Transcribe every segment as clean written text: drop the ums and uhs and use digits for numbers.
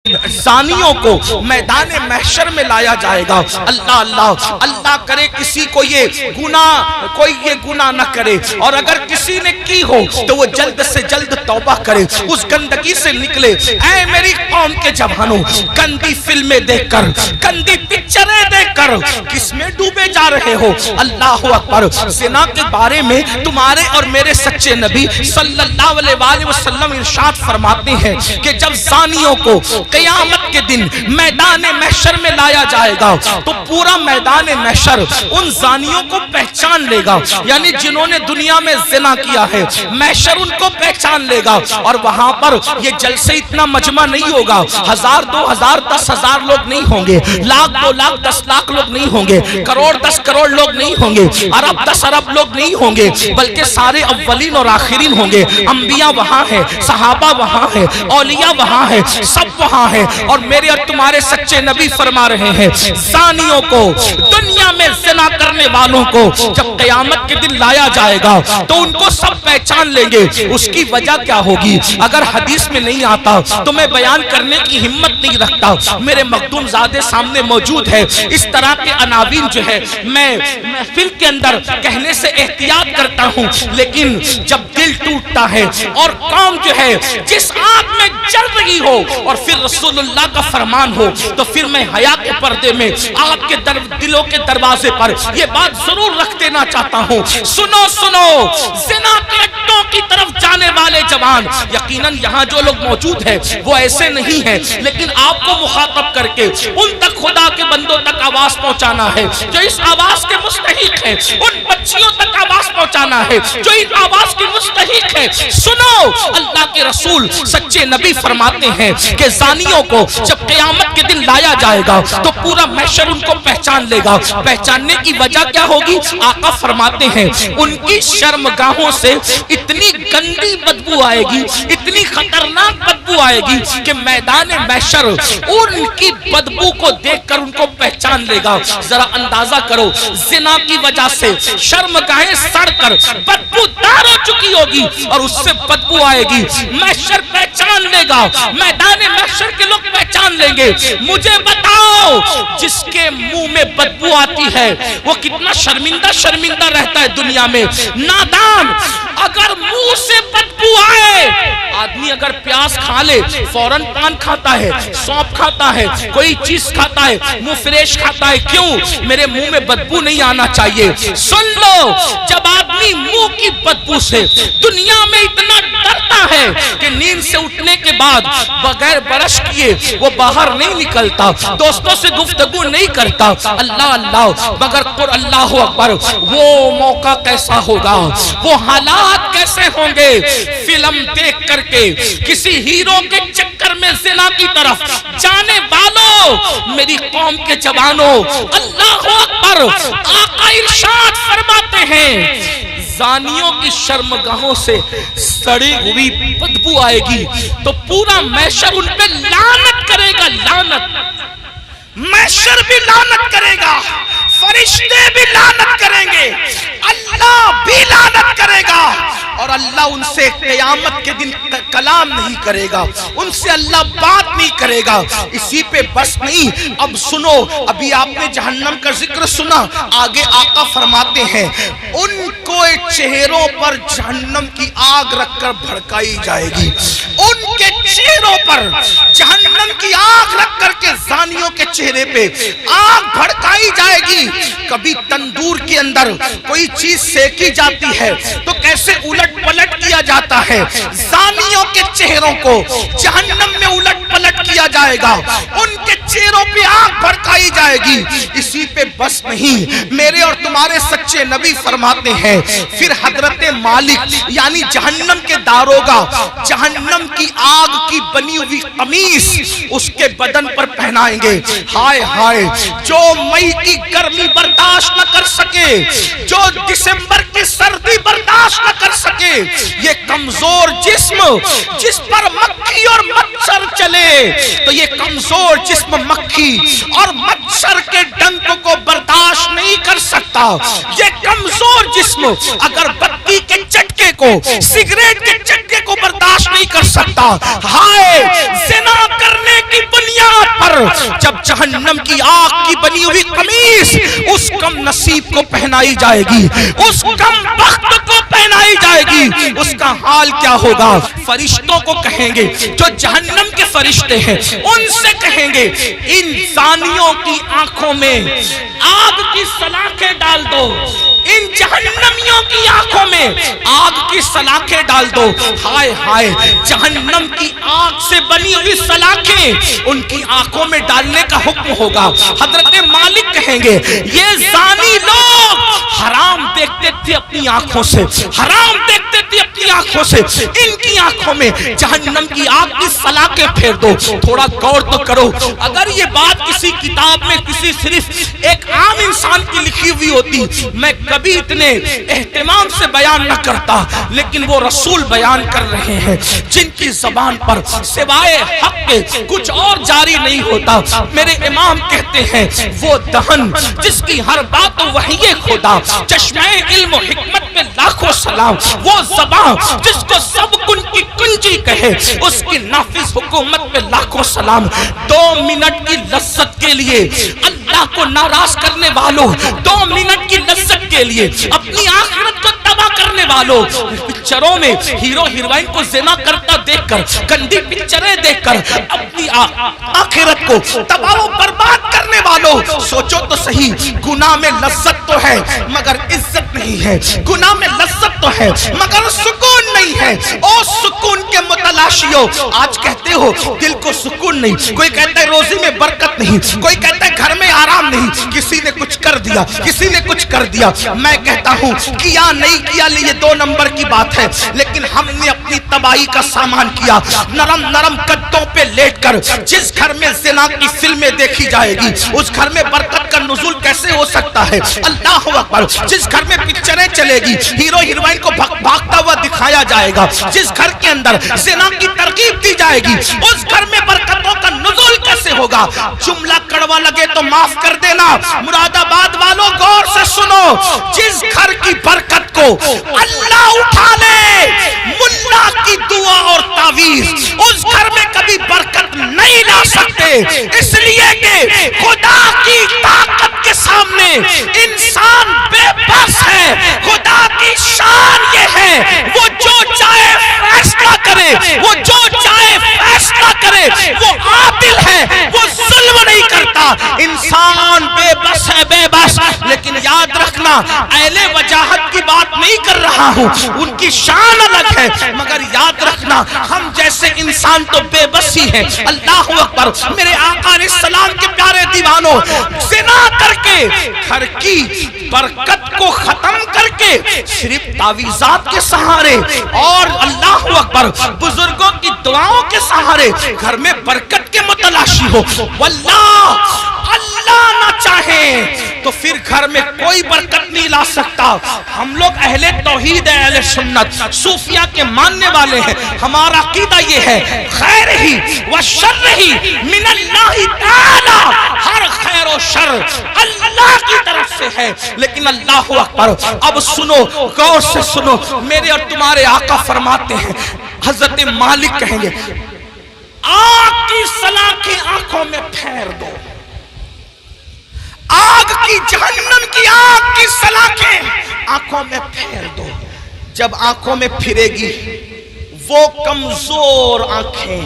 زانیوں کو میدان محشر میں لایا جائے گا۔ اللہ اللہ اللہ کرے کسی کو کوئی یہ گناہ نہ کرے، اور اگر کسی نے کی ہو تو وہ جلد سے جلد توبہ کرے، اس گندگی سے نکلے۔ اے میری قوم کے جوانوں، گندی فلمیں دیکھ کر، گندی پکچریں دیکھ کر کس میں ڈوبے جا رہے ہو؟ اللہ اکبر۔ زنا کے بارے میں تمہارے اور میرے سچے نبی صلی اللہ علیہ وآلہ وسلم ارشاد فرماتے ہیں کہ جب زانیوں کو قیامت کے دن میدان محشر میں لایا جائے گا تو پورا میدان محشر ان زانیوں کو پہچان لے گا، یعنی جنہوں نے دنیا میں زنا کیا ہے، محشر ان کو پہچان لے گا۔ اور وہاں پر یہ جلسے اتنا مجمع نہیں ہوگا، 1000 2000 10,000 لوگ نہیں ہوں گے، 1,00,000 2,00,000 10,00,000 لوگ نہیں ہوں گے، کروڑ 10 کروڑ لوگ نہیں ہوں گے، ارب 10 ارب لوگ نہیں ہوں گے، بلکہ سارے اولین اور آخرین ہوں گے۔ انبیاء وہاں ہیں، صحابہ وہاں ہیں، اولیاء وہاں ہیں، سب وہاں ہے۔ اور میرے اور تمہارے سچے نبی فرما رہے ہیں زانیوں کو، دنیا میں زنا کرنے والوں کو جب قیامت کے دن لایا جائے گا تو ان کو سب پہچان لیں گے۔ اس کی وجہ کیا ہوگی؟ اگر حدیث میں نہیں آتا تو میں بیان کرنے کی ہمت نہیں رکھتا، میرے مخدوم زادے سامنے موجود ہے۔ اس طرح کے عناوین جو ہے میں محفل کے اندر کہنے سے احتیاط کرتا ہوں، لیکن جب دل ٹوٹتا ہے اور قوم جو ہے جس آگ میں جل رہی ہو اور پھر رسول اللہ کا فرمان ہو تو پھر میں حیا کے پردے میں آپ کے دلوں کے دروازے پر یہ بات ضرور رکھ دینا چاہتا ہوں، سنو سنو، زنا کے اڈوں کی طرف جانے والے جوان، یقیناً یہاں جو لوگ موجود ہیں وہ ایسے نہیں ہیں، لیکن آپ کو مخاطب کر کے ان تک خدا کے بندوں تک آواز پہنچانا ہے جو اس آواز کے مستحق ہیں، ان بچیوں تک آواز پہنچانا ہے جو اس آواز کی مستحق ہے۔ سنو، اللہ کے رسول سچے نبی فرماتے ہیں کہ زانیوں کو جب قیامت کے دن لایا جائے گا تو پورا محشر ان کو پہچان لے گا۔ پہچاننے کی وجہ کیا ہوگی؟ آقا فرماتے ہیں ان کی شرمگاہوں سے اتنی گندی بدبو آئے گی، اتنی خطرناک بدبو آئے گی کہ میدان محشر ان کی بدبو کو دیکھ کر ان کو پہچان لے گا۔ ذرا اندازہ کرو، زنا کی وجہ سے شرمگاہیں سڑ کر بدبو دار ہو چکی ہوگی اور اس سے بدبو آئے گی، محشر پہچان لے گا، میدان محشر کے لوگ پہچان لیں گے۔ مجھے بتاؤ، جس کے منہ میں بدبو آتی ہے وہ کتنا شرمندہ رہتا ہے دنیا میں۔ نادان، اگر منہ سے بدبو آئے، آدمی اگر پیاز کھا لے فوراً پان کھاتا ہے، سونپ کھاتا ہے، کوئی چیز کھاتا ہے، منہ فریش کھاتا ہے، کیوں؟ میرے منہ میں بدبو نہیں آنا چاہیے۔ سن لو، جب آدمی منہ کی بدبو سے دنیا میں اتنا ڈرتا ہے کہ نیند سے اٹھنے کے بعد بغیر برش کیے وہ باہر نہیں نکلتا، دوستوں سے گفتگو نہیں کرتا، اللہ اللہ، مگر اللہ اکبر، وہ موقع کیسا ہوگا، وہ حالات کیسے ہوں گے؟ فلم دیکھ کر کے کسی ہیرو کے چکر میں زنا کی طرف جانے والوں، میری قوم کے جوانوں، اللہ اکبر، آقا ارشاد فرماتے ہیں زانیوں کی شرمگاہوں سے سڑی ہوئی بدبو آئے گی تو پورا محشر ان پہ لعنت کرے گا، لعنت، محشر بھی لعنت کرے گا، فرشتے بھی لعنت کریں گے، اللہ بھی لعنت کرے گا، اور اللہ ان سے قیامت کے دن کلام نہیں کرے گا، ان سے اللہ بات نہیں کرے گا۔ اسی پہ بس نہیں، اب سنو، ابھی آپ نے جہنم کا ذکر سنا، آگے آقا فرماتے ہیں ان کو چہروں پر جہنم کی آگ رکھ کر بھڑکائی جائے گی، ان کے چہروں پر جہنم کی آگ رکھ کر کے زانیوں کے چہرے پہ آگ بھڑکائی جائے گی۔ کبھی تندور کے اندر کوئی چیز سیکی جاتی ہے تو کیسے الٹ پلٹ کیا جاتا ہے، زانیوں کے چہروں کو جہنم میں الٹ پلٹ کیا جائے گا، ان کے چہروں پہ آگ بھڑکائی جائے گی۔ اسی پہ بس نہیں، میرے اور تمہارے سچے نبی فرماتے ہیں پھر حضرت مالک یعنی جہنم کے داروغہ جہنم کی آگ کی بنی ہوئی قمیص اس کے بدن پر پہنائیں گے۔ ہائے ہائے، جو مئی کی گرمی برداشت نہ کر سکے، جو دسمبر کی سردی برداشت نہ کر سکے، یہ کمزور جسم جس پر مکھی اور مچھر چلے تو یہ کمزور جسم مکھی اور مچھر کے ڈنک کو برداشت نہیں کر سکتا۔ یہ کمزور جسم اگر بتی کے چٹکے کو، سگریٹ کے چٹکے کو برداشت نہیں کر سکتا۔ ہائے، زنا کرنے کی پر جب جہنم کی آگ کی بنی ہوئی قمیص اس کم نصیب کو پہنائی جائے گی، اس کم بخت کو پہنائی جائے گی، اس کا حال کیا ہوگا؟ فرشتوں کو کہیں گے، جو جہنم کے فرشتے ہیں ان سے کہیں گے ان زانیوں کی آنکھوں میں آگ کی سلاخیں ڈال دو، ان جہنمیوں کی آنکھوں میں آگ کی سلاخیں ڈال دو۔ ہائے ہائے، جہنم کی آگ سے بنی ہوئی سلاخیں ان کی آنکھوں میں ڈالنے کا حکم ہوگا۔ حضرت مالک کہیں گے یہ زانی لوگ حرام دیکھتے تھے اپنی آنکھوں سے، حرام دیکھتے تھے اپنی آنکھوں سے، ان کی آنکھوں میں جہنم کی آگ کی سلاخیں پھیر دو۔ تھوڑا غور تو کرو، اگر یہ بات کسی کتاب میں کسی صرف ایک عام انسان کی لکھی ہوئی ہوتی میں کبھی اتنے اہتمام سے بیان نہ کرتا، لیکن وہ رسول بیان کر رہے ہیں جن کی زبان پر سوائے حق کے کچھ اور جاری نہیں ہوتا۔ میرے امام کہتے ہیں وہ دہن جس کی ہر بات وحی خدا، چشمہ علم و حکمت میں لاکھوں سلام، وہ زبان جس کو سب کن کی کنجی کہے اس کی نافذ حکومت میں لاکھوں سلام۔ 2 منٹ کی لذت کے لیے اللہ کو ناراض کرنے والوں، 2 منٹ کی لذت کے لیے اپنی آخرت کو تباہ کرنے والوں، پکچروں میں ہیرو ہیروئن کو زنا کرتا دیکھ کر، گندی پکچریں دیکھ کر اپنی آخرت کو تباہ و برباد کرنے والوں، سوچو تو صحیح، گناہ میں لذت تو ہے مگر عزت نہیں ہے، گناہ میں لذت تو ہے مگر سکون نہیں ہے۔ او سکون کے متلاشیوں، آج کہتے ہو دل کو سکون نہیں، کوئی کہتا ہے روزی میں برکت نہیں، کوئی کہتا ہے گھر میں آرام نہیں، کسی نے کچھ کر دیا، کسی نے کچھ کر دیا۔ میں کہتا ہوں کیا نہیں کیا یہ 2 نمبر کی بات ہے، لیکن ہم نے اپنی تباہی کا سامان کیا۔ نرم نرم گدوں پہ لیٹ کر جس گھر میں زنا کی فلمیں دیکھی جائے گی اس گھر میں برکت کا نزول کیسے ہو سکتا ہے؟ اللہ اکبر۔ جس گھر میں پکچریں چلے گی، ہیرو ہیروئن کو بھاگتا ہوا دکھایا جائے گا، جس گھر کے اندر زنا کی ترغیب دی جائے گی اس گھر میں برکتوں کا نزول کیسے ہوگا؟ جملہ کڑوا لگے تو معاف کر دینا، مراد آباد والوں غور سے سنو، جس گھر کی برکت کو اللہ اٹھا لے ملا کی دعا اور تعویذ، اس گھر میں کبھی برکت نہیں لا سکتے، اس لیے کہ خدا کی طاقت کے سامنے انسان بے بس ہے۔ خدا کی شان یہ ہے وہ جو چاہے فیصلہ کرے، وہ جو چاہے فیصلہ کرے، وہ عادل ہے، وہ ظلم نہیں کرتا۔ انسان بے بس ہے، بے بس، لیکن یاد رکھنا اہل وجاہت کی بات نہیں کر رہا ہوں، ان کی شان الگ ہے، مگر یاد رکھنا ہم جیسے انسان تو بے بس ہی ہیں۔ اللہ اکبر۔ میرے آقا علیہ السلام کے پیارے دیوانوں، زنا کر کے گھر کی برکت کو ختم کر کے صرف تعویذات کے سہارے اور اللہ اکبر بزرگوں کی دعاؤں کے سہارے گھر میں برکت کے متلاشی ہو، واللہ اللہ نہ چاہے تو پھر گھر میں کوئی برکت نہیں لا سکتا۔ ہم لوگ اہل توحید ہیں، اہل سنت، صوفیہ کے ماننے والے ہیں، ہمارا عقیدہ یہ ہے خیر ہی و شر ہی من اللہ تعالی، ہر خیر و شر اللہ کی طرف سے ہے۔ لیکن اللہ اکبر، اب سنو، غور سے سنو، میرے اور تمہارے آقا فرماتے ہیں، حضرت مالک کہیں گے آگ کی سلاخیں آنکھوں میں پھیر دو، آگ کی جہنم کی آگ کی سلاخیں آنکھوں میں پھیر دو۔ جب آنکھوں میں پھرے گی وہ کمزور آنکھیں،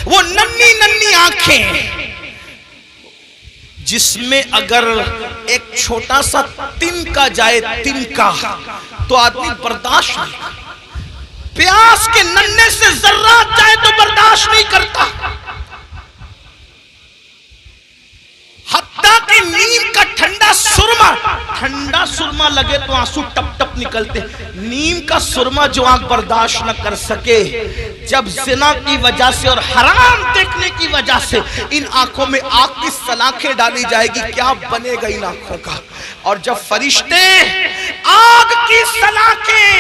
وہ ننھی ننھی آنکھیں جس میں اگر ایک چھوٹا سا تنکا جائے، تنکا تو آدمی برداشت نہیں، پیاس کے ننھے سے ذرات جائے تو برداشت نہیں کرتا، حتیٰ کہ نیم کا ٹھنڈا سرما لگے تو آنسو ٹپ ٹپ نکلتے، نیم کا سرما جو آنکھ برداشت نہ کر سکے، جب زنا کی وجہ سے اور حرام دیکھنے کی وجہ سے ان آنکھوں میں آگ کی سلاخیں ڈالی جائے گی، کیا بنے گا ان آنکھوں کا؟ اور جب فرشتے آگ کی سلاخیں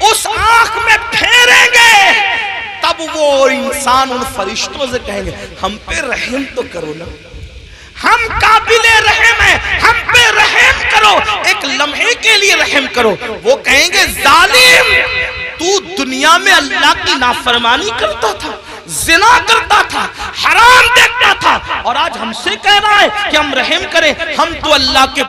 اس آنکھ میں پھیریں گے تب وہ انسان ان فرشتوں سے کہیں گے ہم پہ رحم تو کرو نا، ہم قابل رحم ہیں، ہم پہ رحم کرو، ایک لمحے کے لیے رحم کرو۔ وہ کہیں گے ظالم، تو دنیا میں اللہ کی نافرمانی کرتا تھا، زنا کرتا تھا، حرام دیکھتا تھا، اور آج ہم سے کہہ رہا ہے کہ ہم رحم کریں. ہم تو اللہ کے